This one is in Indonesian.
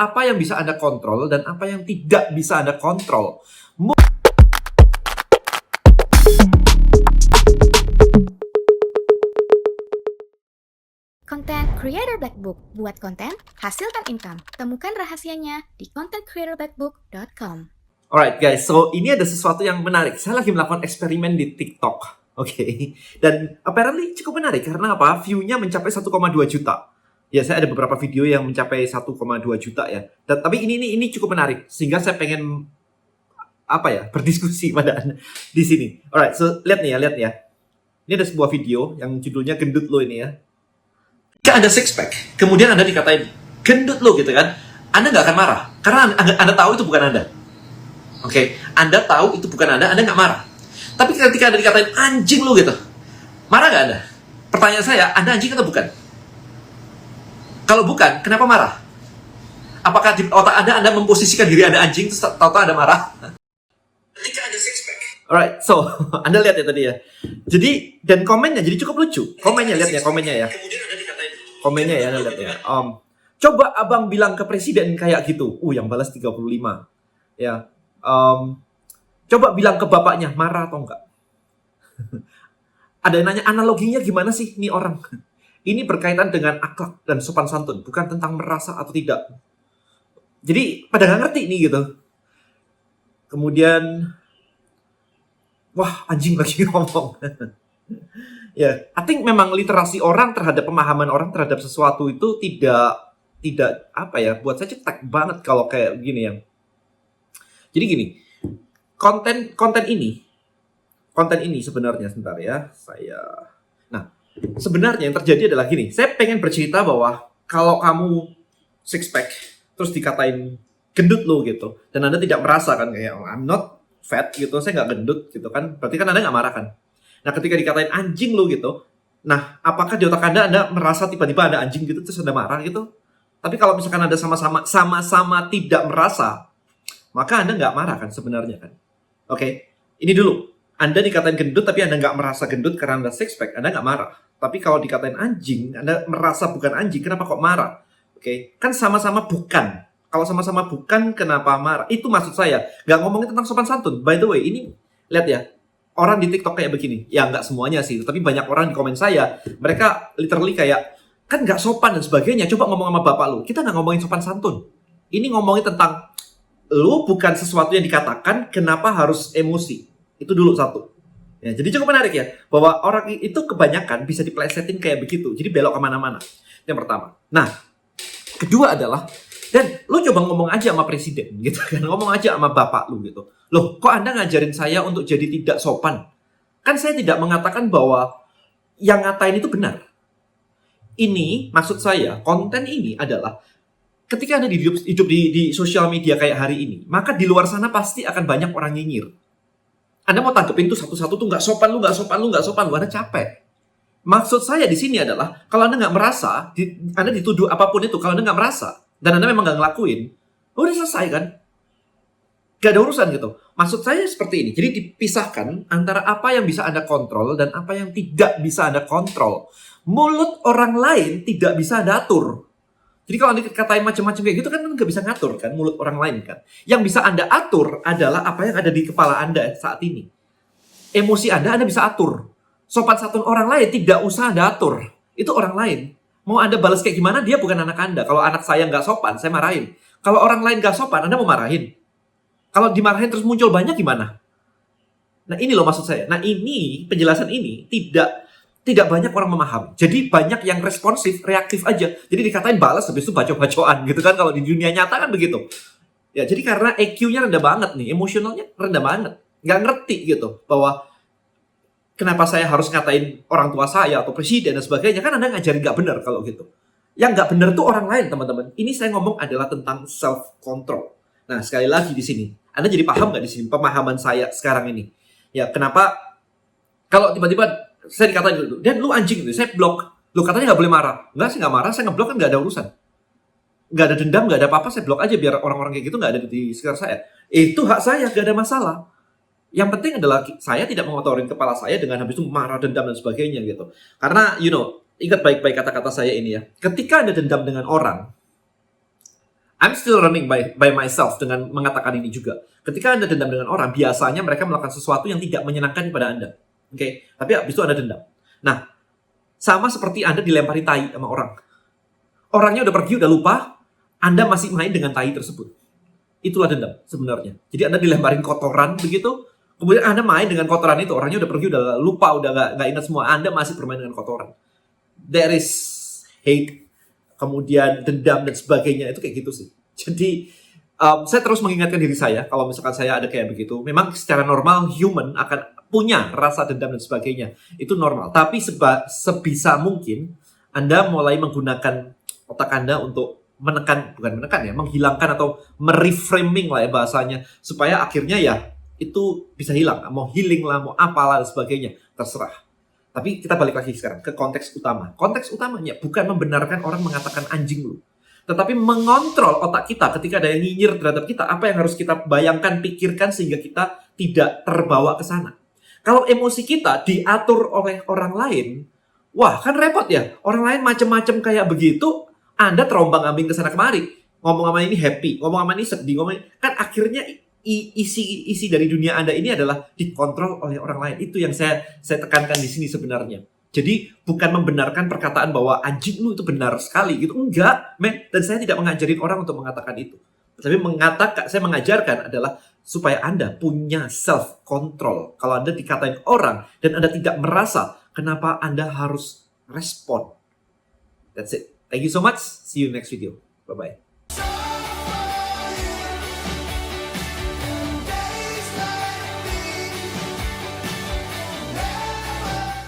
apa yang bisa Anda kontrol dan apa yang tidak bisa Anda kontrol. Content Creator Black Book. Buat konten, hasilkan income. Temukan rahasianya di contentcreatorblackbook.com. Alright guys, so ini ada sesuatu yang menarik. Saya lagi melakukan eksperimen di TikTok. Oke. Dan apparently cukup menarik karena apa? View-nya mencapai 1,2 juta. Ya, saya ada beberapa video yang mencapai 1,2 juta ya. Tapi ini cukup menarik sehingga saya pengen berdiskusi pada Anda di sini. Alright, so lihat nih ya. Ini ada sebuah video yang judulnya gendut lo ini ya. Jika Anda six pack, kemudian Anda dikatain gendut lo gitu kan, Anda nggak akan marah karena Anda tahu itu bukan Anda. Oke, Anda tahu itu bukan Anda nggak marah. Tapi ketika Anda dikatain anjing lo gitu, marah nggak Anda? Pertanyaan saya, Anda anjing atau bukan? Kalau bukan, kenapa marah? Apakah di otak Anda memposisikan diri Anda anjing, terus tahu-tahu Anda marah? Ketika Anda six pack. Alright, so Anda lihat ya tadi ya. Jadi, dan komennya jadi cukup lucu. Komennya, lihat ya komennya ya. Komennya ya, Anda lihat ya. Coba abang bilang ke presiden kayak gitu. Yang balas 35. Ya. Coba bilang ke bapaknya, marah atau enggak? Ada yang nanya, analoginya gimana sih nih orang? Ini berkaitan dengan akhlak dan sopan santun, bukan tentang merasa atau tidak. Jadi, pada nggak ngerti nih gitu. Kemudian, wah anjing lagi ngomong. Ya, I think memang literasi orang terhadap pemahaman orang terhadap sesuatu itu tidak buat saya cetek banget kalau kayak gini ya. Jadi gini, konten ini sebenarnya sebentar ya, sebenarnya yang terjadi adalah gini, saya pengen bercerita bahwa kalau kamu six pack terus dikatain gendut lo gitu, dan Anda tidak merasa kan kayak I'm not fat gitu, saya nggak gendut gitu kan, berarti kan Anda nggak marah kan. Nah ketika dikatain anjing lo gitu, nah apakah di otak Anda merasa tiba-tiba ada anjing gitu terus Anda marah gitu? Tapi kalau misalkan Anda sama-sama tidak merasa, maka Anda nggak marah kan sebenarnya kan. Oke, ini dulu. Anda dikatain gendut tapi Anda nggak merasa gendut karena Anda six pack, Anda nggak marah. Tapi kalau dikatain anjing, Anda merasa bukan anjing, kenapa kok marah? Oke, kan sama-sama bukan. Kalau sama-sama bukan, kenapa marah? Itu maksud saya. Nggak ngomongin tentang sopan santun. By the way, ini lihat ya. Orang di TikTok kayak begini. Ya nggak semuanya sih, tapi banyak orang di komen saya. Mereka literally kayak, kan nggak sopan dan sebagainya. Coba ngomong sama bapak lu. Kita nggak ngomongin sopan santun. Ini ngomongin tentang, lu bukan sesuatu yang dikatakan, kenapa harus emosi? Itu dulu satu. Ya, jadi cukup menarik ya, bahwa orang itu kebanyakan bisa diplesetin kayak begitu. Jadi belok kemana-mana. Yang pertama. Nah, kedua adalah, dan lu coba ngomong aja sama presiden gitu kan, ngomong aja sama bapak lu gitu. Loh, kok Anda ngajarin saya untuk jadi tidak sopan? Kan saya tidak mengatakan bahwa yang ngatain itu benar. Ini, maksud saya, konten ini adalah ketika Anda hidup di sosial media kayak hari ini, maka di luar sana pasti akan banyak orang nyinyir. Anda mau tanggepin tuh satu-satu tuh nggak sopan, lu Anda capek. Maksud saya di sini adalah, kalau Anda nggak merasa, Anda dituduh apapun itu, kalau Anda nggak merasa, dan Anda memang nggak ngelakuin, udah selesai kan? Gak ada urusan gitu. Maksud saya seperti ini. Jadi dipisahkan antara apa yang bisa Anda kontrol dan apa yang tidak bisa Anda kontrol. Mulut orang lain tidak bisa Anda atur. Jadi kalau Anda dikatain macam-macam kayak gitu kan nggak bisa ngatur kan mulut orang lain kan. Yang bisa Anda atur adalah apa yang ada di kepala Anda saat ini. Emosi Anda bisa atur. Sopan santun orang lain tidak usah Anda atur. Itu orang lain. Mau Anda balas kayak gimana, dia bukan anak Anda. Kalau anak saya nggak sopan, saya marahin. Kalau orang lain nggak sopan, Anda mau marahin. Kalau dimarahin terus muncul banyak gimana? Nah ini loh maksud saya. Nah ini, penjelasan ini tidak banyak orang memahami. Jadi banyak yang responsif, reaktif aja. Jadi dikatain balas, habis itu bacok-bacokan gitu kan. Kalau di dunia nyata kan begitu. Ya jadi karena EQ-nya rendah banget nih, emosionalnya rendah banget. Nggak ngerti gitu, bahwa kenapa saya harus ngatain orang tua saya atau presiden dan sebagainya. Kan Anda ngajarin nggak benar kalau gitu. Yang nggak benar tuh orang lain teman-teman. Ini saya ngomong adalah tentang self-control. Nah sekali lagi di sini, Anda jadi paham nggak di sini pemahaman saya sekarang ini? Ya kenapa kalau tiba-tiba saya dikatain dulu, dan lu anjing gitu, saya blok. Lu katanya nggak boleh marah. Nggak, saya nggak marah, saya ngeblok kan nggak ada urusan. Nggak ada dendam, nggak ada apa-apa, saya blok aja biar orang-orang kayak gitu nggak ada di sekitar saya. Itu hak saya, nggak ada masalah. Yang penting adalah saya tidak mengotorin kepala saya dengan habis itu marah, dendam, dan sebagainya gitu. Karena, ingat baik-baik kata-kata saya ini ya. Ketika Anda dendam dengan orang, I'm still running by myself dengan mengatakan ini juga. Ketika Anda dendam dengan orang, biasanya mereka melakukan sesuatu yang tidak menyenangkan kepada Anda. Oke? Tapi habis itu Anda dendam. Nah, sama seperti Anda dilempari tai sama orang. Orangnya udah pergi, udah lupa, Anda masih main dengan tai tersebut. Itulah dendam sebenarnya. Jadi Anda dilemparin kotoran begitu, kemudian Anda main dengan kotoran itu, orangnya udah pergi, udah lupa, udah nggak ingat semua, Anda masih bermain dengan kotoran. There is hate, kemudian dendam dan sebagainya, itu kayak gitu sih. Jadi saya terus mengingatkan diri saya, kalau misalkan saya ada kayak begitu, memang secara normal human akan punya rasa dendam dan sebagainya, itu normal. Tapi sebisa mungkin Anda mulai menggunakan otak Anda untuk menghilangkan atau mereframing lah ya bahasanya, supaya akhirnya ya itu bisa hilang, mau healing lah, mau apalah dan sebagainya, terserah. Tapi kita balik lagi sekarang ke konteks utama. Konteks utamanya bukan membenarkan orang mengatakan anjing lu, tetapi mengontrol otak kita ketika ada yang nyinyir terhadap kita, apa yang harus kita bayangkan, pikirkan sehingga kita tidak terbawa ke sana. Kalau emosi kita diatur oleh orang lain, wah kan repot ya. Orang lain macam-macam kayak begitu, Anda terombang-ambing ke sana kemari. Ngomong sama ini happy, ngomong sama ini sedih, kan akhirnya isi dari dunia Anda ini adalah dikontrol oleh orang lain. Itu yang saya tekankan di sini sebenarnya. Jadi bukan membenarkan perkataan bahwa anjing lu itu benar sekali gitu. Enggak, men. Dan saya tidak mengajarin orang untuk mengatakan itu. Tapi saya mengajarkan adalah supaya Anda punya self control. Kalau Anda dikatain orang dan Anda tidak merasa, kenapa Anda harus respon? That's it. Thank you so much. See you next video. Bye-bye.